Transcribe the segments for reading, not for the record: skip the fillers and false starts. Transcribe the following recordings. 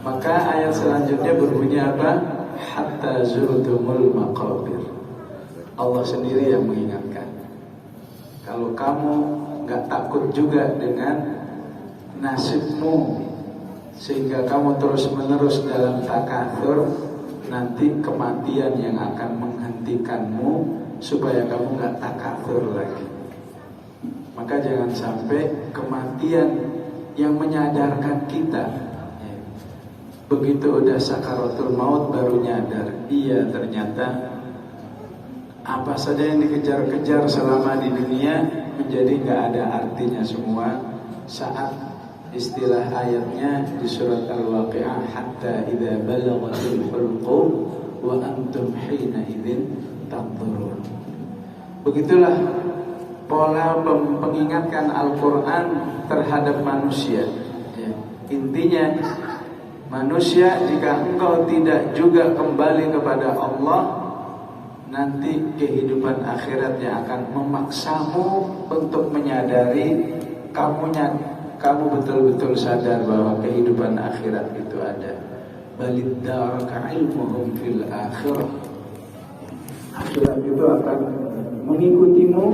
Maka ayat selanjutnya berbunyi apa? Hatta zurtumul maqabir. Allah sendiri yang mengingatkan. Kalau kamu gak takut juga dengan nasibmu, sehingga kamu terus menerus dalam takatsur, nanti kematian yang akan menghentikanmu supaya kamu gak takatsur lagi. Maka jangan sampai kematian yang menyadarkan kita, begitu udah sakaratul maut baru nyadar, iya ternyata apa saja yang dikejar-kejar selama di dunia menjadi gak ada artinya semua saat istilah ayatnya di surat Al-Waqi'ah, hatta idza balaghatil hulqum wa antum hina idzin tanzurun. Begitulah pola pengingatkan Al-Quran terhadap manusia. Intinya, manusia jika engkau tidak juga kembali kepada Allah, nanti kehidupan akhiratnya akan memaksamu untuk menyadari kamu betul-betul sadar bahwa kehidupan akhirat itu ada. Baliddaraka ilmuhum fil akhirah. Akhirat itu akan mengikutimu.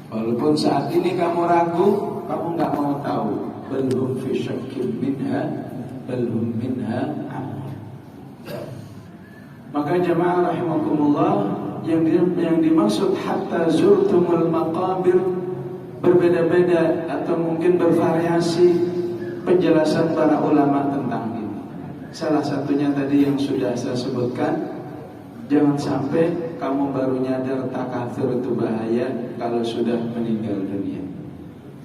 Walaupun saat ini kamu ragu, kamu nggak mau tahu. Balhum fi syakkin minha, balhum minha amun. Maka jamaah rahimakumullah, yang dimaksud hatta zurtumul maqabir berbeda-beda atau mungkin bervariasi penjelasan para ulama tentang ini. Salah satunya tadi yang sudah saya sebutkan, jangan sampai kamu baru nyadar takatsur itu bahaya kalau sudah meninggal dunia.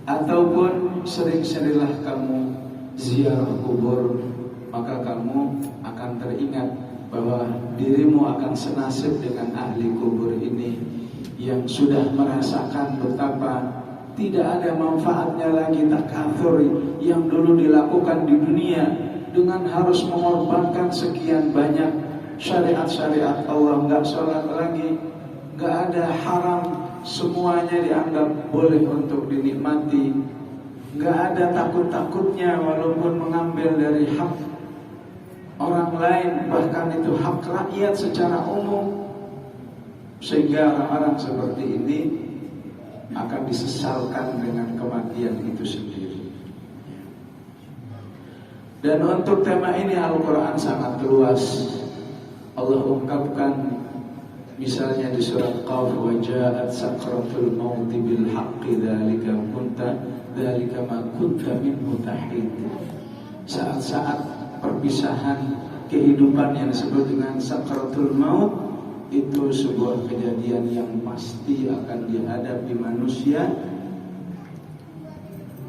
Ataupun sering-seringlah kamu ziarah kubur, maka kamu akan teringat bahwa dirimu akan senasib dengan ahli kubur ini yang sudah merasakan betapa tidak ada manfaatnya lagi takatsur yang dulu dilakukan di dunia dengan harus mengorbankan sekian banyak syariat-syariat Allah, nggak sholat lagi, nggak ada haram, semuanya dianggap boleh untuk dinikmati, nggak ada takut-takutnya walaupun mengambil dari hak orang lain, bahkan itu hak rakyat secara umum, sehingga orang-orang seperti ini akan disesalkan dengan kematian itu sendiri. Dan untuk tema ini Al-Quran sangat luas. Allah ungkapkan misalnya di surat Qaf, wa ja'at sakratul maut bil haqqi dzalika ma kunta minhu tahid. Saat-saat perpisahan kehidupan yang disebut dengan sakratul maut itu sebuah kejadian yang pasti akan dihadapi manusia,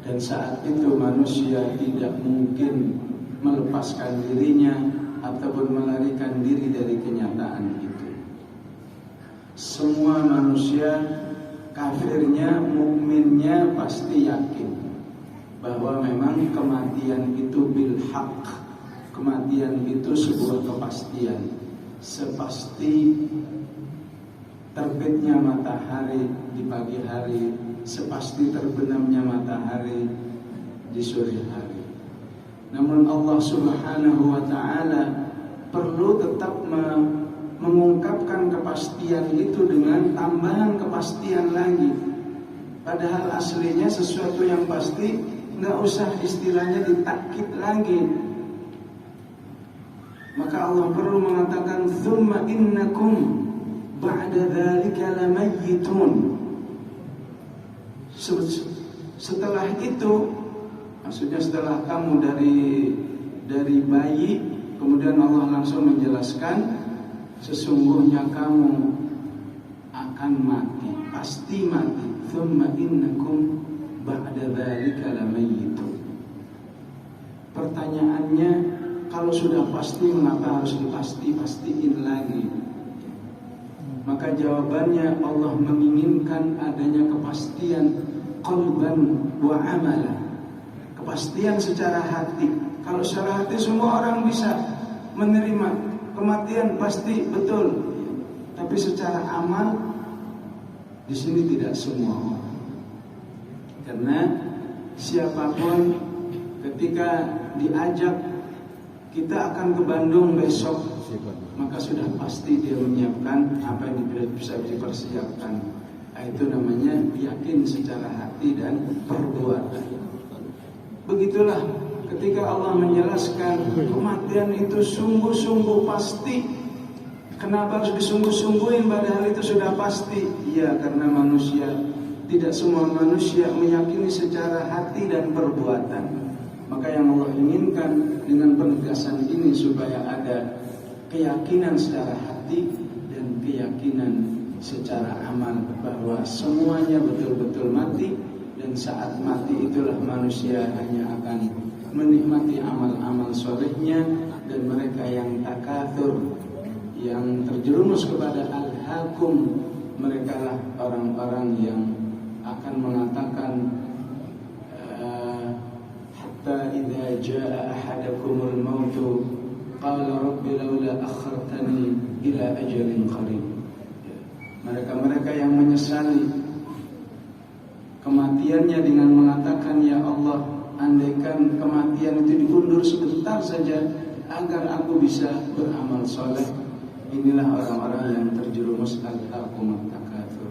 dan saat itu manusia tidak mungkin melepaskan dirinya ataupun melarikan diri dari kenyataan itu. Semua manusia, kafirnya, mukminnya pasti yakin bahwa memang kematian itu bil haq. Kematian itu sebuah kepastian, sepasti terbitnya matahari di pagi hari, sepasti terbenamnya matahari di sore hari. Namun Allah Subhanahu wa ta'ala perlu tetap mengungkapkan kepastian itu dengan tambahan kepastian lagi. Padahal aslinya sesuatu yang pasti nggak usah istilahnya ditakkid lagi. Maka Allah perlu mengatakan tsumma innakum ba'da dzalika lamayyitun. Setelah itu, maksudnya setelah kamu dari bayi, kemudian Allah langsung menjelaskan sesungguhnya kamu akan mati, pasti mati. Tsumma innakum ba'da dzalika lamayyitun. Pertanyaannya, kalau sudah pasti mengapa harus dipasti-pastiin lagi? Maka jawabannya Allah menginginkan adanya kepastian qalban wa amala. Kepastian secara hati. Kalau secara hati semua orang bisa menerima kematian, pasti betul. Tapi secara amal di sini tidak semua orang. Karena siapapun ketika diajak kita akan ke Bandung besok, maka sudah pasti dia menyiapkan apa yang bisa dipersiapkan. Itu namanya yakin secara hati dan perbuatan. Begitulah ketika Allah menjelaskan kematian itu sungguh-sungguh pasti. Kenapa harus disungguh-sungguhin padahal itu sudah pasti? Ya, karena manusia, tidak semua manusia meyakini secara hati dan perbuatan. Maka yang Allah inginkan dengan penegasan ini supaya ada keyakinan secara hati dan keyakinan secara amal bahwa semuanya betul-betul mati, dan saat mati itulah manusia hanya akan menikmati amal-amal solehnya. Dan mereka yang takatsur, yang terjerumus kepada al-hakum, mereka lah orang-orang yang akan mengatakan hatta idza jaa ahadakumul mautu qala rabbi laula akhartani ila ajalin qarib. Mereka-mereka yang menyesali kematiannya dengan mengatakan, ya Allah, andaikan kematian itu diundur sebentar saja agar aku bisa beramal soleh. Inilah orang-orang yang terjerumus al-hakum takatsur.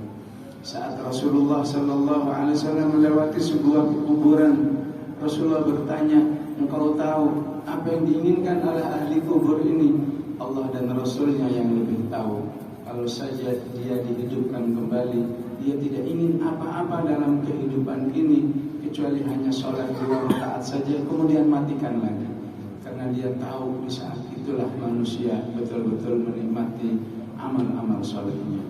Saat Rasulullah sallallahu alaihi wasallam melewati sebuah kuburan, Rasulullah bertanya, engkau tahu apa yang diinginkan oleh ahli kubur ini? Allah dan Rasulnya yang lebih tahu. Kalau saja dia dihidupkan kembali, dia tidak ingin apa-apa dalam kehidupan ini kecuali hanya sholat 2 rakaat saja, kemudian matikan lagi. Karena dia tahu di saat itulah manusia betul-betul menikmati amal-amal solehnya.